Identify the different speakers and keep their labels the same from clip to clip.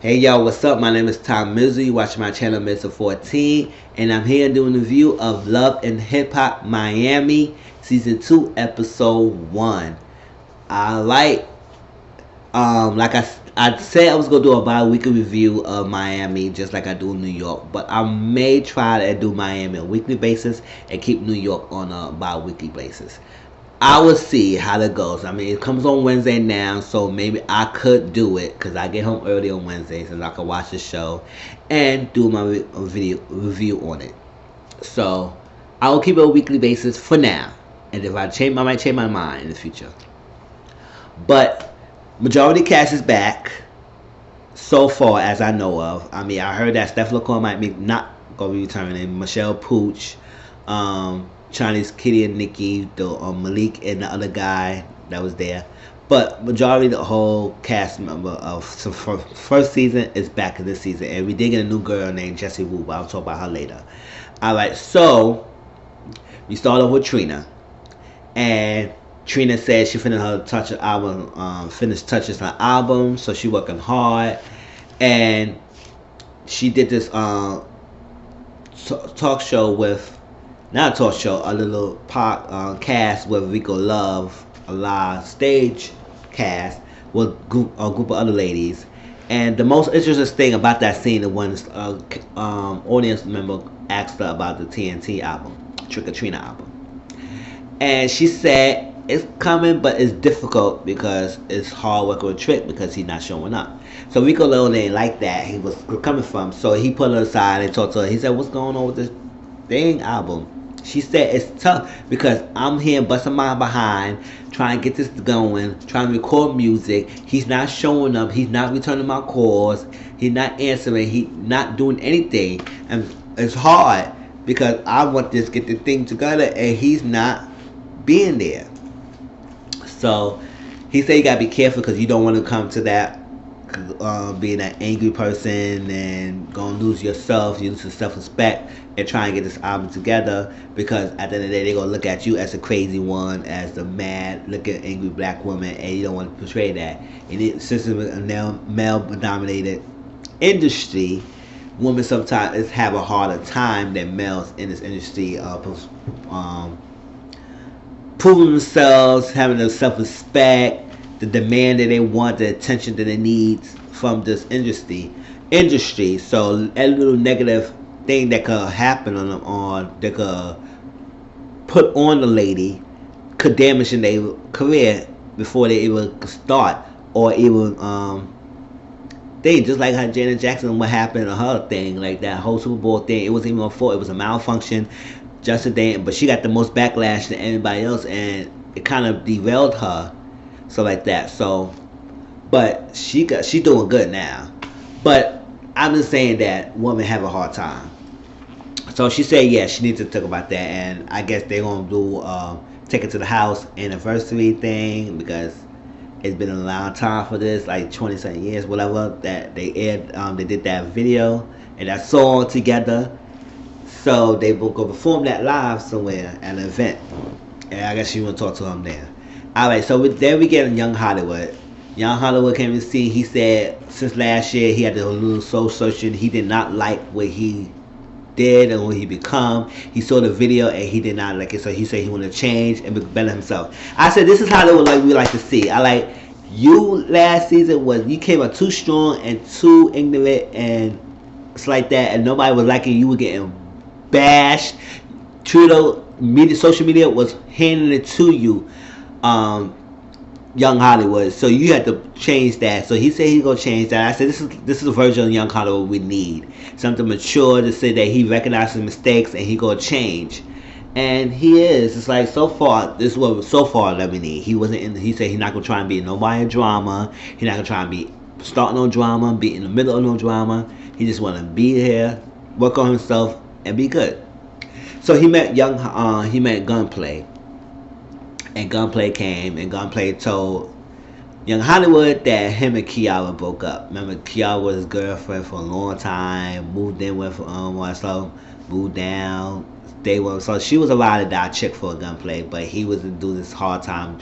Speaker 1: Hey y'all, what's up? My name is Tom Mizzle. You watch my channel Mr. 14, and I'm here doing a review of Love and Hip Hop Miami Season 2, Episode 1. I like I said I was gonna do a bi-weekly review of Miami just like I do New York, but I may try to do Miami on a weekly basis and keep New York on a bi-weekly basis. I will see how that goes. I mean, it comes on Wednesday now, so maybe I could do it because I get home early on Wednesdays and I can watch the show and do my video review on it. So I will keep it on a weekly basis for now, and if I might change my mind in the future. But majority cast is back so far as I know of. I mean, I heard that Steph LaCour might be not gonna be returning. Michelle Pooch, Chinese Kitty and Nikki, the Malik and the other guy that was there. But majority of the whole cast member of the first season is back in this season. And we did get a new girl named Jessie Wu, but I'll talk about her later. Alright, so we start off with Trina. And Trina said she finished her finished touches her album, so she working hard. And she did this talk show with, not a talk show, a little cast with Rico Love, a live stage cast with a group of other ladies. And the most interesting thing about that scene is when audience member asked her about the TNT album, Trick or Trina album. And she said it's coming, but it's difficult because it's hard work with Trick because he's not showing up. So Rico Love didn't like that. He was coming from, so he put her aside and talked to her. He said, "What's going on with this dang album?" She said it's tough because I'm here busting my behind trying to get this going, trying to record music. He's not showing up. He's not returning my calls. He's not answering. He's not doing anything. And it's hard because I want this get the thing together and he's not being there. So he said you gotta be careful because you don't want to come to that being an angry person and gonna lose yourself, you lose your self-respect and try and get this album together, because at the end of the day they're gonna look at you as a crazy one, as the mad looking angry black woman, and you don't want to portray that. And since it's a male dominated industry, women sometimes have a harder time than males in this industry proving themselves, having the self-respect, the demand that they want, the attention that they need from this industry. So a little negative thing that could happen that could put on the lady could damage in their career before they even start, or even thing, just like how Janet Jackson, what happened to her thing, like that whole Super Bowl thing. It wasn't even her fault. It was a malfunction. Justin Dane, but she got the most backlash than anybody else, and it kind of derailed her. So like that. So, but she doing good now. But I'm just saying that women have a hard time. So she said, yeah, she needs to talk about that, and I guess they're gonna do take it to the house anniversary thing, because it's been a long time for this, like 20-something years, whatever, that they aired. They did that video and that song together. So they will go perform that live somewhere at an event. And I guess you want to talk to him there. Alright, so then we get Young Hollywood. Young Hollywood came to see. He said since last year he had a little soul searching. He did not like what he did and what he become. He saw the video and he did not like it. So he said he wanted to change and better himself. I said this is Hollywood like we like to see. I like you last season you came out too strong and too ignorant and it's like that, and nobody was liking you. Were getting bashed. Social media was handing it to you, Young Hollywood. So you had to change that. So he said he's gonna change that. I said this is a version of Young Hollywood we need. Something mature to say that he recognizes mistakes and he gonna change. And he is. It's like so far this is what that we need. He said he's not gonna try and be in nobody drama. He's not gonna try and be starting no drama, be in the middle of no drama. He just wanna be here, work on himself, and be good. So he met Gunplay, and Gunplay came, and Gunplay told Young Hollywood that him and Kiara broke up. Remember, Kiara was his girlfriend for a long time, moved in with moved down, stayed with. So she was a ride or die chick for Gunplay, but he was to do this hard time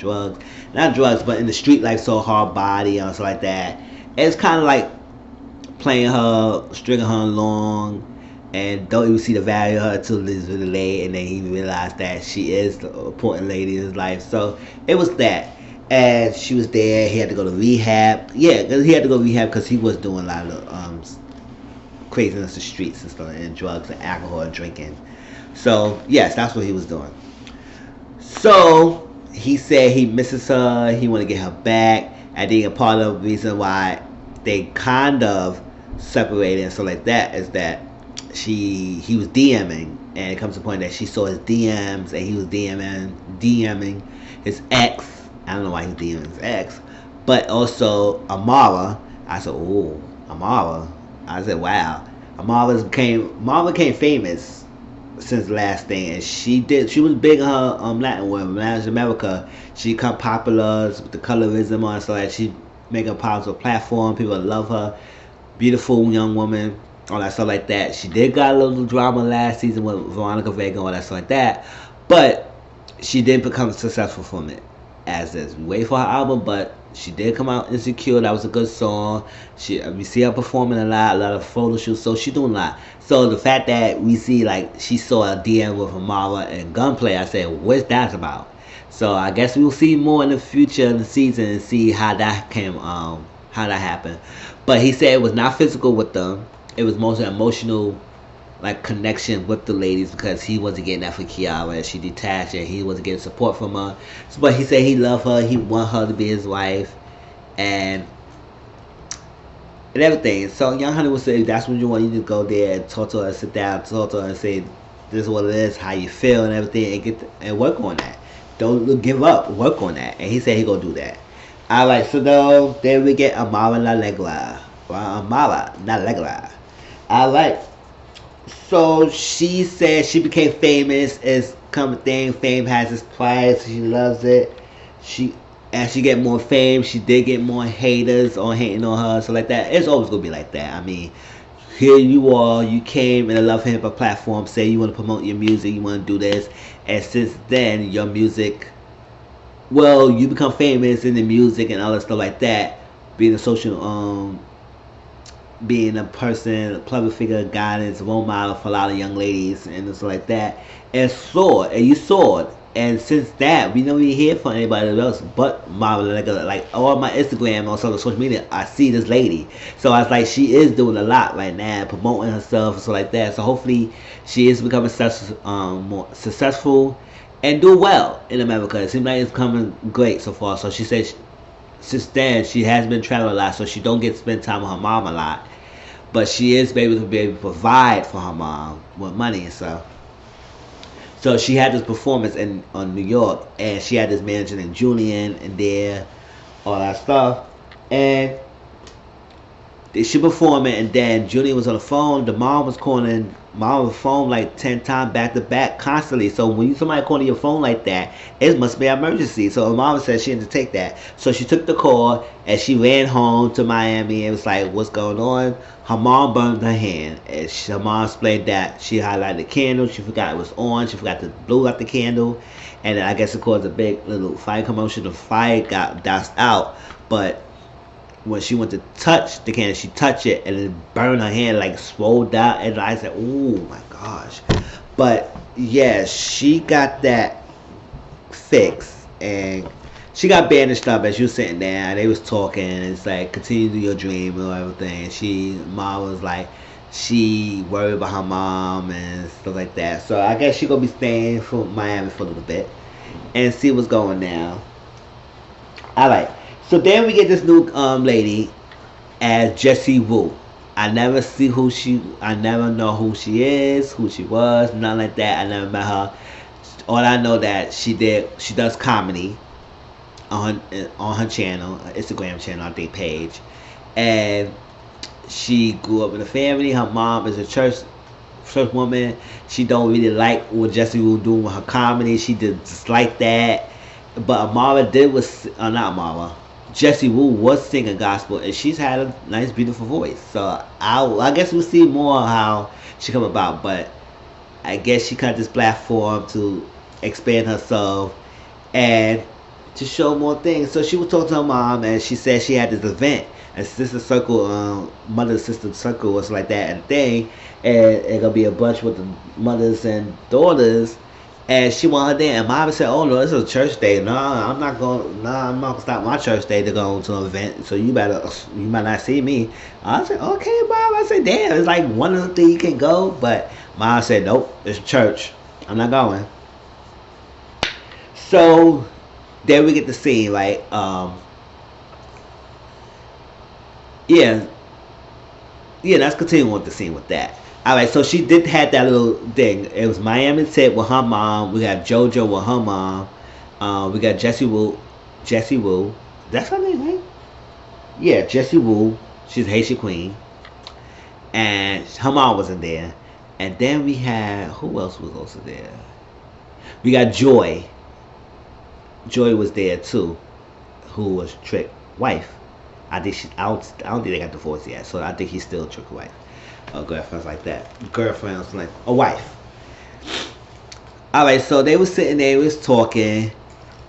Speaker 1: not drugs, but in the street life, so hard body and stuff like that. It's kind of like playing her, stringing her along, and don't even see the value of her until it's really late, and then he realized that she is the important lady in his life. So it was that, and she was there. He had to go to rehab. Yeah, 'cause he had to go to rehab because he was doing a lot of craziness in the streets and stuff, and drugs and alcohol and drinking. So yes, that's what he was doing. So he said he misses her. He want to get her back. I think a part of the reason why they kind of separated and stuff like that is that he was DMing, and it comes to the point that she saw his DMs, and he was DMing his ex. I don't know why he's DMing his ex, but also Amara. I said, oh, Amara. I said, wow. Amara became famous since the last thing, and she was big in her Latin world, Latin America. She become popular with the colorism on, so that she make a positive platform. People love her. Beautiful young woman, all that stuff like that. She did got a little drama last season with Veronica Vega, all that stuff like that, but she didn't become successful from it. As is, we wait for her album, but she did come out Insecure. That was a good song. We see her performing a lot of photo shoots, so she's doing a lot. So the fact that we see like she saw a DM with Amara and Gunplay, I said, what's that about? So I guess we'll see more in the future in the season and see how that how that happened. But he said it was not physical with them. It was mostly emotional, like connection with the ladies, because he wasn't getting that for Kiara, and she detached, and he wasn't getting support from her. So, but he said he loved her, he want her to be his wife, and everything. So Young Honey would say, that's what you want. You just go there and talk to her, sit down, talk to her, and say, this is what it is, how you feel, and everything, and work on that. Don't give up. Work on that. And he said he gonna do that. Alright, so though, then we get Amara La Negra. Well, Amara La Negra. Alright. So she said she became famous. It's come thing. Fame has its price. She loves it. As she get more fame, she did get more haters on hating on her. So like that, it's always gonna be like that. I mean, here you are. You came in a Love Hip Hop platform. Say you want to promote your music. You want to do this. And since then, your music, well, you become famous in the music and all that stuff like that. Being a social, being a person, a public figure, guidance, role model for a lot of young ladies and stuff like that. And you soared. And since that, we don't really hear from anybody else but Marvel. Like all my Instagram or social media, I see this lady. So I was like, she is doing a lot right now, promoting herself and stuff like that. So hopefully, she is becoming more successful and do well in America. It seems like it's coming great so far. So she said, since then, she has been traveling a lot, so she don't get to spend time with her mom a lot. But she is able to provide for her mom with money and stuff. So she had this performance on New York, and she had this manager named Julian and there, all that stuff. And she performed it, and then Julian was on the phone. The mom was calling mom on the phone like 10 times back to back constantly. So when somebody calling your phone like that, it must be an emergency. So her mom said she had to take that. So she took the call and she ran home to Miami and was like, what's going on? Her mom burned her hand. And her mom explained that she highlighted the candle. She forgot it was on. She forgot to blow out the candle. And I guess it caused a big little fire commotion. The fire got doused out. But when she went to touch the candle, she touched it and it burned her hand, like swelled out. And I said, oh my gosh. But yeah, she got that fixed and she got bandaged up as you was sitting there and they was talking. And it's like, continue to do your dream and everything. And mom was like, she worried about her mom and stuff like that. So I guess she gonna be staying for Miami for a little bit and see what's going down. Alright. So then we get this new lady as Jessie Woo. I never know who she is, who she was, nothing like that. I never met her. All I know that she does comedy on her channel, Instagram channel, I think page. And she grew up in a family. Her mom is a church woman. She don't really like what Jessie Woo doing with her comedy. She did dislike that. But not Amara. Jessie Woo was singing gospel, and she's had a nice, beautiful voice. So I guess we'll see more how she come about. But I guess she got this platform to expand herself and to show more things. So she was talking to her mom, and she said she had this event and sister circle, mother sister circle was like that and thing, and it gonna be a bunch with the mothers and daughters, and she want her day. And mom said, "Oh no, it's a church day. No, I'm not going. No, I'm not gonna stop my church day to go to an event. So you might not see me." I said, "Okay, mom." I said, "Damn, it's like one of the things you can go," but mom said, "Nope, it's church. I'm not going." So there we get to see, right? Yeah, yeah. Let's continue with the scene with that. All right, so she did have that little thing. It was Miami Tip with her mom. We got JoJo with her mom. We got Jessie Woo. Jessie Woo. That's her name, right? Yeah, Jessie Woo. She's Haitian Queen, and her mom wasn't there. And then we had who else was also there? We got Joy. Joy was there too, who was Trick's wife. I think I don't think they got divorced yet, so I think he's still Trick's wife. Girlfriends like that. Girlfriends like a wife. All right, so they was sitting there, we was talking,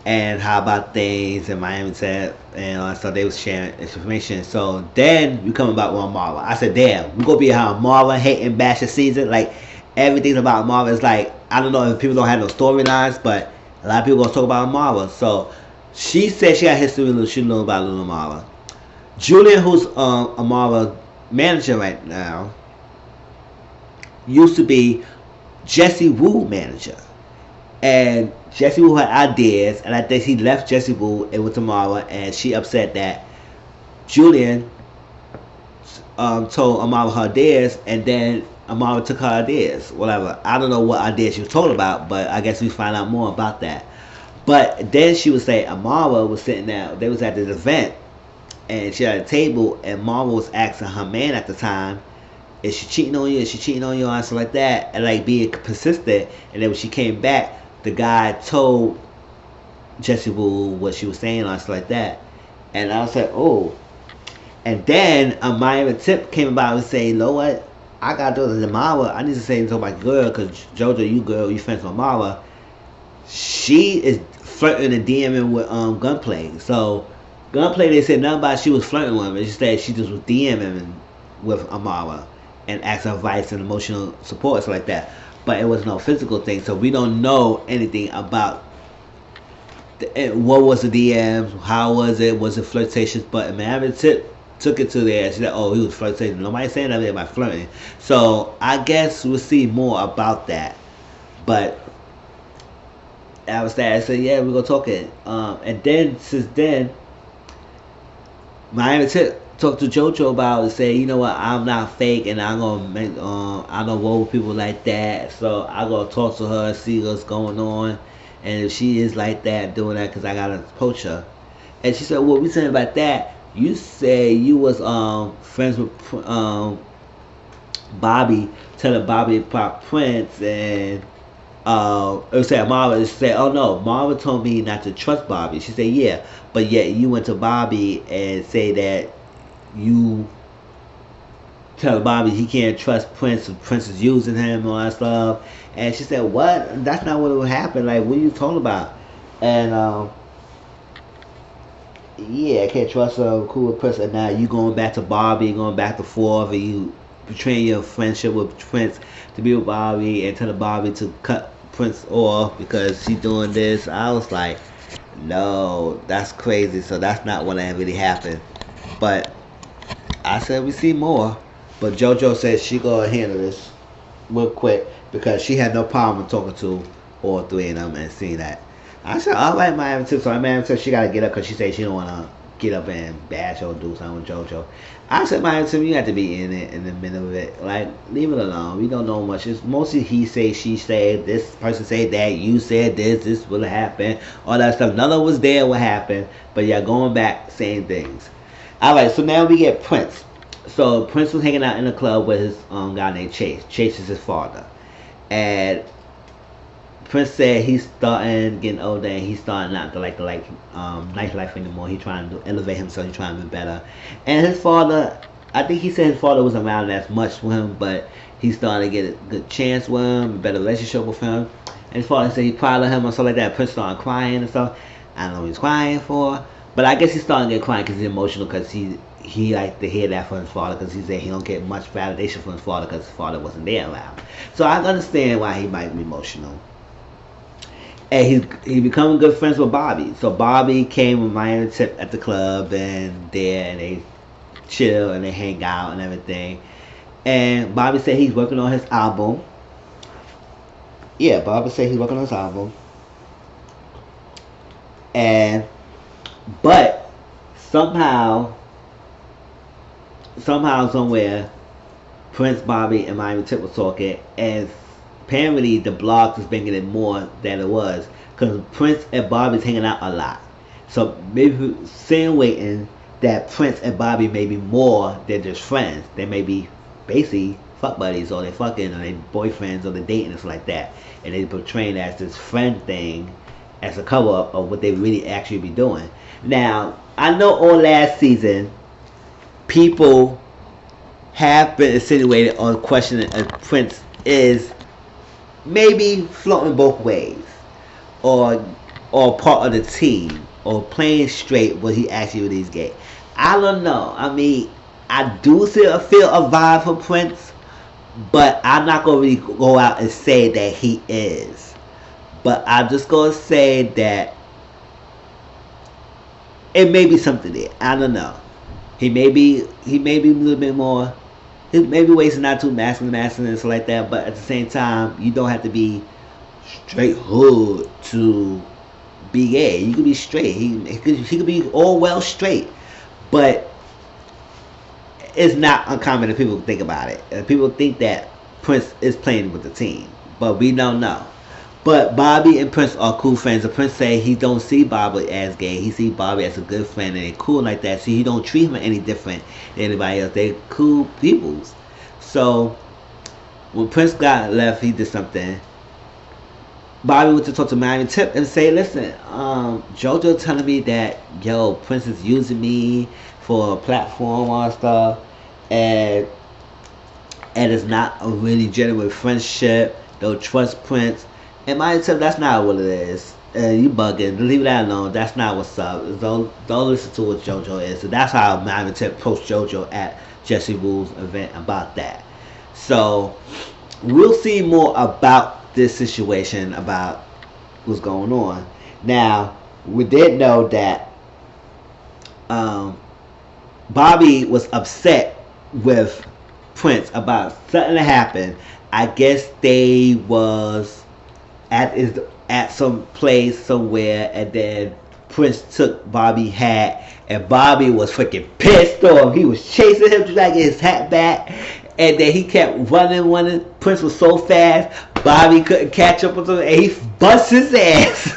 Speaker 1: and how about things in Miami said, and so they was sharing information. So then we come about one Marvel. I said, damn, we gonna be how Marvel hating basher season. Like everything about Marvel is like, I don't know if people don't have no storylines, but a lot of people gonna talk about Marvel. So she said she got history, she know about Little Marvel. Julian, who's a Marvel manager right now, used to be Jessie Woo manager. And Jessie Woo had ideas, and I think he left Jessie Woo and went to Marva, and she upset that Julian told Amara her ideas, and then Amara took her ideas, whatever. I don't know what ideas she was told about, but I guess we find out more about that. But then she would say Amara was sitting there, they was at this event, and she had a table, and Amara was asking her man at the time, is she cheating on you? Is she cheating on you? And stuff like that, and like being persistent. And then when she came back, the guy told Jessie Woo what she was saying and stuff like that. And I was like, oh. And then a Miami Tip came about and saying, you know what? I got to do this to Mara. I need to say to my girl, because JoJo, you girl, you friends with Mara. She is flirting and DMing with Gunplay. So Gunplay, they said nothing about she was flirting with him. She said she just was DMing with Amara and asking advice and emotional support, stuff like that. But it was no physical thing, so we don't know anything about what was the DMs, how was it flirtatious. But Miami Tip took it to there. She said, "Oh, he was flirtatious." Nobody saying nothing about flirting. So I guess we'll see more about that. But I was there. I said, "Yeah, we're gonna talk it." And then since then, Miami Tip talk to JoJo about it, say, you know what, I'm not fake, and I'm gonna make I don't roll with people like that, so I gonna talk to her, see what's going on, and if she is like that, doing that, cause I gotta poach her. And she said, well, we saying about that, you say you was friends with Bobby, telling Bobby about Prince, and it was saying Marva said, oh no, Marva told me not to trust Bobby. She said, yeah, but yet you went to Bobby and say that you tell Bobby he can't trust Prince. Prince is using him and all that stuff. And she said, what? That's not what would happen. Like, what are you talking about? And yeah, I can't trust a cool person. Now you going back to Bobby, going back and forth, and you betraying your friendship with Prince to be with Bobby and telling Bobby to cut Prince off because she's doing this. I was like, no, that's crazy. So that's not what really happened. But I said we see more, but JoJo said she gonna handle this real quick because she had no problem talking to all three of them and seeing that. I said, all right, Miami Tip. So Miami Tip, she gotta get up because she said she don't wanna get up and bash or do something with JoJo. I said, Miami Tip, you have to be in it, in the middle of it. Like, leave it alone. We don't know much. It's mostly he say, she said, this person said that, you said this will happen, all that stuff. None of us there what happened, but yeah, going back, saying things. Alright, so now we get Prince. So Prince was hanging out in a club with his guy named Chase. Chase is his father. And Prince said he's starting getting older and he's starting not to like nightlife anymore. He's trying to elevate himself, he's trying to be better. And his father, I think he said his father wasn't around as much with him, but he's starting to get a good chance with him, a better relationship with him. And his father said he proud of him and stuff like that. Prince started crying and stuff. I don't know what he's crying for. But I guess he's starting to get crying because he's emotional because he he liked to hear that from his father because he said he don't get much validation from his father because his father wasn't there around. So I understand why he might be emotional. And he become good friends with Bobby. So Bobby came with Miami Tip at the club and they chill and they hang out and everything. And Bobby said he's working on his album. Yeah, Bobby said he's working on his album. But somehow, somewhere, Prince, Bobby, and Miami Tip was talking, and apparently the blogs was bringing it more than it was, because Prince and Bobby's hanging out a lot. So maybe insinuating that Prince and Bobby may be more than just friends. They may be basically fuck buddies, or they fucking, or they boyfriends, or they dating, and stuff like that. And they portraying as this friend thing, as a cover up of what they really actually be doing. Now, I know all last season, people have been insinuated on questioning if Prince is maybe floating both ways, or part of the team, or playing straight what he actually really is gay. I don't know. I mean, I do feel a vibe for Prince, but I'm not gonna really go out and say that he is. But I'm just gonna say that it may be something there. I don't know. He may be a little bit more. He may be wasting not too masculine and stuff like that. But at the same time, you don't have to be straight hood to be gay. You could be straight. He could be all well straight. But it's not uncommon that people think about it. People think that Prince is playing with the team, but we don't know. But Bobby and Prince are cool friends. The Prince say he don't see Bobby as gay. He see Bobby as a good friend and they cool like that. So he don't treat him any different than anybody else. They cool peoples. So when Prince got left, he did something. Bobby went to talk to Miami Tip and say, listen, JoJo telling me that, yo, Prince is using me for a platform or stuff. And it's not a really genuine friendship. Don't trust Prince. And Miami Tip, that's not what it is. You bugging. Leave that alone. That's not what's up. Don't listen to what JoJo is. So that's how Miami Tip approached JoJo at Jesse Wu's event about that. So we'll see more about this situation, about what's going on. Now, we did know that Bobby was upset with Prince about something that happened. I guess they was at some place somewhere, and then Prince took Bobby's hat, and Bobby was freaking pissed off. He was chasing him to try to get his hat back, and then he kept running. Prince was so fast, Bobby couldn't catch up with him, and he bust his ass.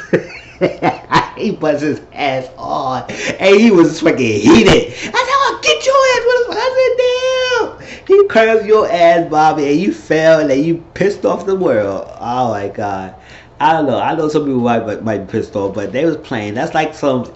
Speaker 1: He bust his ass on, and he was freaking heated. I said, "I'll get your ass!" I said, "Damn!" He curved your ass, Bobby, and you fell, and you pissed off the world. Oh my God. I don't know. I know some people might be pissed off, but they was playing. That's like some.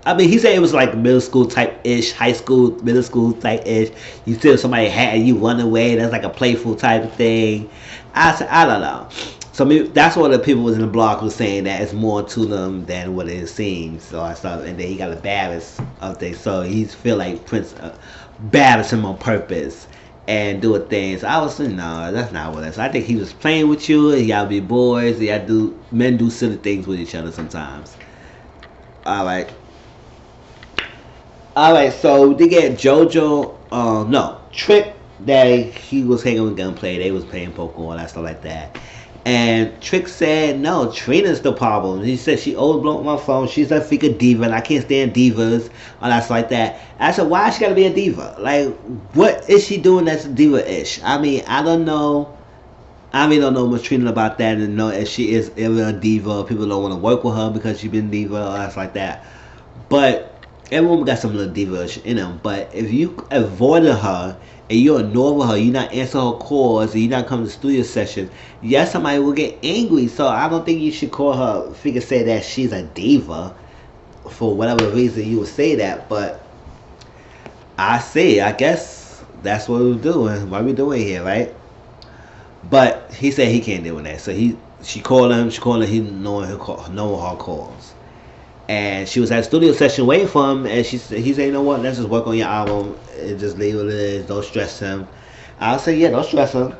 Speaker 1: I mean, he said it was like middle school type ish, high school, middle school type ish. You steal somebody's hat and you run away. That's like a playful type of thing. I said, I don't know. So maybe that's what the people was in the blog was saying, that it's more to them than what it seems. So I saw, and then he got embarrassed of things. So he feel like Prince embarrassed him on purpose and doing things. I was saying, no, that's not what it is. I think he was playing with you. Y'all be boys. Men do silly things with each other sometimes. All right. So they get JoJo. Trick that he was hanging with Gunplay. They was playing poker and all that stuff like that. And Trick said, no, Trina's the problem. He said she always blow up my phone. She's a freaking diva, and I can't stand divas, all that stuff like that. I said, why she gotta be a diva? Like, what is she doing that's diva-ish? I mean, I don't know. I really don't know much Trina about that, and know if she is ever a diva. People don't want to work with her because she's been diva, all that stuff like that. But everyone got some little diva-ish in them. But if you avoided her, and you're ignoring her, you're not answering her calls, and you're not coming to studio sessions, yes, somebody will get angry. So I don't think you should call her, say that she's a diva for whatever reason you would say that. But I guess that's what we're doing. What we doing here, right? But he said he can't do that. So she called him. He knowing her calls. And she was at a studio session waiting for him, and he said, you know what, let's just work on your album and just leave it is. Don't stress him. I'll say, yeah, don't stress him.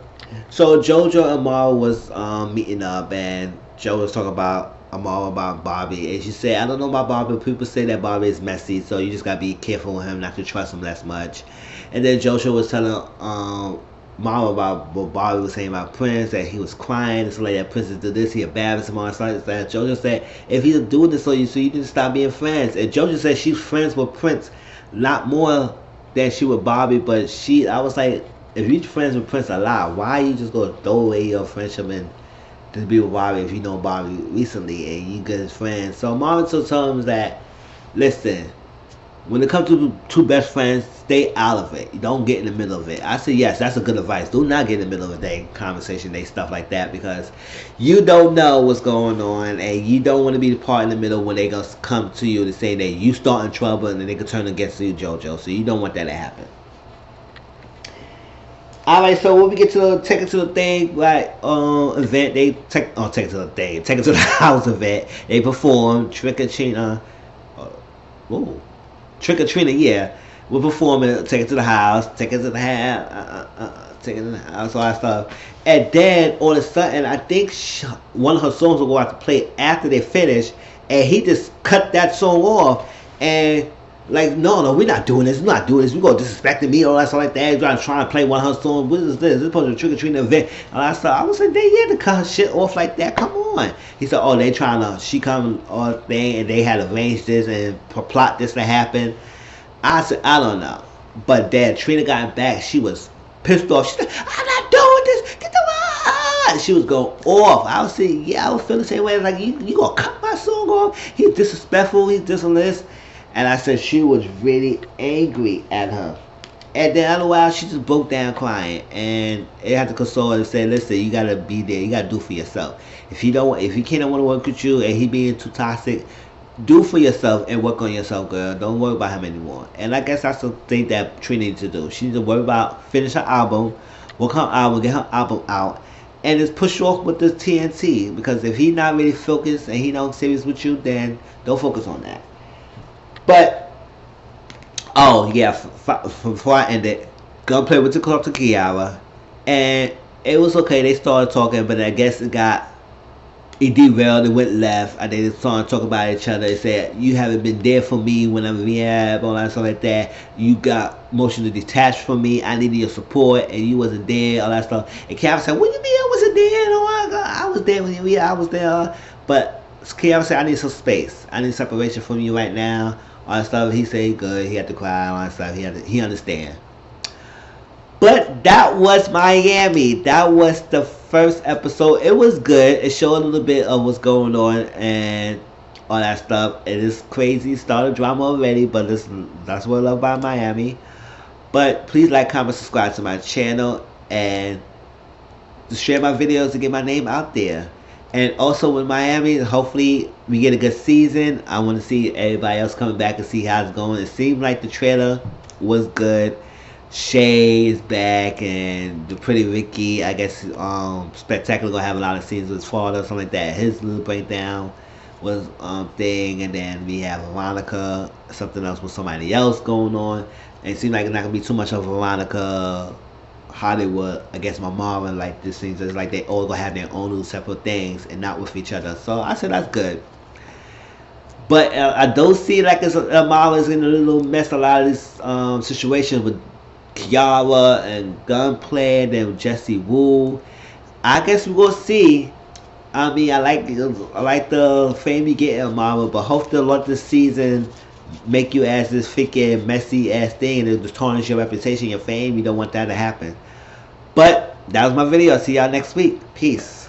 Speaker 1: So JoJo and Mara was meeting up, and Joe was talking about Amara about Bobby, and she said, I don't know about Bobby. People say that Bobby is messy, so you just gotta be careful with him, not to trust him that much. And then JoJo was telling Mama about what Bobby was saying about Prince, that he was crying and stuff like that. Prince did this, he embarrassed him on something like that. JoJo said, if he's doing this so you need to stop being friends. And JoJo said she's friends with Prince a lot more than she with Bobby, but I was like, if you're friends with Prince a lot, why you just gonna throw away your friendship and just be with Bobby if you know Bobby recently and you good friends? So Mama told him that, listen, when it comes to two best friends, stay out of it. You don't get in the middle of it. I say yes, that's a good advice. Do not get in the middle of their conversation, they stuff like that, because you don't know what's going on, and you don't want to be the part in the middle when they gonna come to you to say that you starting trouble and then they can turn against you, JoJo. So you don't want that to happen. Alright, so when we get to take it to the thing, right, event, they take it to the thing, take it to the house event. They perform Trick or Trina. Trick or Trina, yeah. We're performing, take it to the house, take it to the house, take it to the house, all that stuff. And then all of a sudden, I think one of her songs will go out to play after they finish, and he just cut that song off. And like, no, we're not doing this. We're not doing this. We're going to disrespect me, all that stuff like that. He's trying to play one of her songs. What is this? This is supposed to be a Trick or Treat event. All that stuff. I was like, they had to cut her shit off like that. Come on. He said, oh, they trying to, she come on thing, and they had arranged this and plot this to happen. I said, I don't know. But then Trina got back. She was pissed off. She said, I'm not doing this. Get the fuck. She was going off. I was saying, yeah, I was feeling the same way. Like, you going to cut my song off? He's disrespectful. He's this and this. And I said she was really angry at her. And then after a while, she just broke down crying. And they had to console her and say, listen, you got to be there. You got to do for yourself. If he can't want to work with you and he being too toxic, do for yourself and work on yourself, girl. Don't worry about him anymore. And I guess that's the thing that Trina needs to do. She needs to worry about finish her album, work her album, get her album out, and just push off with this TNT. Because if he's not really focused and he's not serious with you, then don't focus on that. But, oh yeah, before I end it, Gunplay went to talk to Kiara, and it was okay. They started talking, but I guess it derailed. It went left, and they started talking about each other. They said, you haven't been there for me when I'm in rehab, all that stuff like that. You got emotionally detached from me. I needed your support, and you wasn't there, all that stuff. And Kiara said, what do you mean I wasn't there? No, I was there when you were, I was there. But Kiara said, I need some space. I need separation from you right now. All that stuff. He said good. He had to cry. All that stuff. He understand. But that was Miami. That was the first episode. It was good. It showed a little bit of what's going on and all that stuff. It is crazy. Started drama already, but that's what I love about Miami. But please like, comment, subscribe to my channel, and just share my videos to get my name out there. And also with Miami, hopefully we get a good season. I want to see everybody else coming back and see how it's going. It seemed like the trailer was good. Shay is back, and the Pretty Ricky, I guess, Spectacular gonna have a lot of scenes with his father, something like that. His little breakdown was thing, and then we have Veronica, something else with somebody else going on. And it seems like it's not gonna be too much of Veronica Hollywood, I guess, my mom, and like this things. It's like they all gonna have their own little separate things and not with each other. So I said that's good. But I don't see like it's mom is in a little mess. A lot of these situations with Kiara and Gunplay and then Jesse Wu. I guess we're gonna see. I mean, I like the fame you get in Marvel, but hopefully let this season make you as this freaking messy ass thing and just tarnish your reputation, your fame. You don't want that to happen. But that was my video. I'll see y'all next week. Peace.